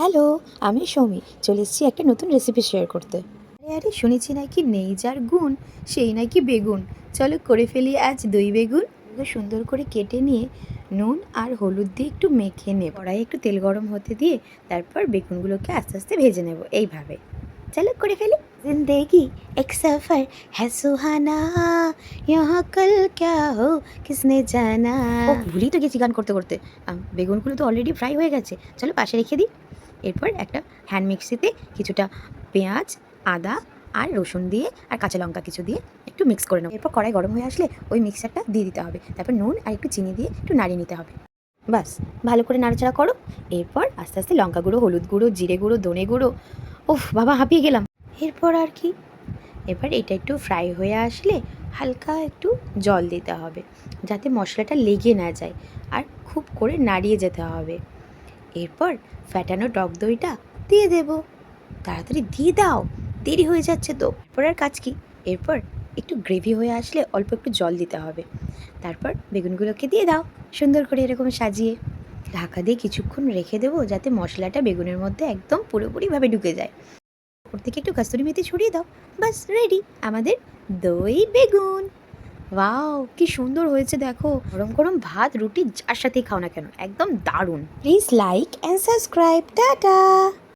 Hello, আমি সৌমি চলে এসেছি একটা নতুন রেসিপি শেয়ার করতে। আরে শুনেছি নাকি নেই যার গুণ সেই নাকি বেগুন। চলো করে ফেলি আজ দই বেগুন। এগুলো সুন্দর করে কেটে নিয়ে নুন আর হলুদ দিয়ে একটু মেখে নেব। কড়াইয়ে একটু তেল গরম হতে দিয়ে তারপর বেগুনগুলোকে আস্তে আস্তে ভেজে নেব এইভাবে। চলো করে ফেলি। जिंदगी एक सफर है सुहाना यहाँ कल क्या हो किसने জানা। ও ভুলেই তো গেছি গান করতে করতে। বেগুনগুলো তো অলরেডি ফ্রাই হয়ে গেছে, চলো পাশে রেখে দিই। এরপর একটা হ্যান্ড মিক্সিতে কিছুটা পেঁয়াজ, আদা আর রসুন দিয়ে আর কাঁচা লঙ্কা কিছু দিয়ে একটু মিক্স করে নেবো। এরপর কড়াই গরম হয়ে আসলে ওই মিক্সারটা দিয়ে দিতে হবে। তারপর নুন আর একটু চিনি দিয়ে একটু নাড়িয়ে নিতে হবে। বাস ভালো করে নাড়াচাড়া করো। এরপর আস্তে আস্তে লঙ্কা গুঁড়ো, হলুদ গুঁড়ো, জিরে গুঁড়ো, ধনে গুঁড়ো, ওফ বাবা হাঁপিয়ে গেলাম। এরপর আর কি, এবার এটা একটু ফ্রাই হয়ে আসলে হালকা একটু জল দিতে হবে যাতে মশলাটা লেগে না যায়, আর খুব করে নাড়িয়ে যেতে হবে। এরপর ফ্যাটানো টক দইটা দিয়ে দেব। তাড়াতাড়ি দিয়ে দাও, দেরি হয়ে যাচ্ছে তো। এরপর আর কাজ কি, এরপর একটু গ্রেভি হয়ে আসলে অল্প একটু জল দিতে হবে। তারপর বেগুনগুলোকে দিয়ে দাও সুন্দর করে এরকম সাজিয়ে। ঢাকা দিয়ে কিছুক্ষণ রেখে দেবো যাতে মশলাটা বেগুনের মধ্যে একদম পুরোপুরিভাবে ঢুকে যায়। ওর থেকে একটু কাস্তুরি মেথি ছড়িয়ে দাও, বাস রেডি আমাদের দই বেগুন। ওয়াও কি সুন্দর হয়েছে দেখো, গরম গরম ভাত রুটি যার সাথেই খাও না কেন একদম দারুণ। Please like and subscribe, tata.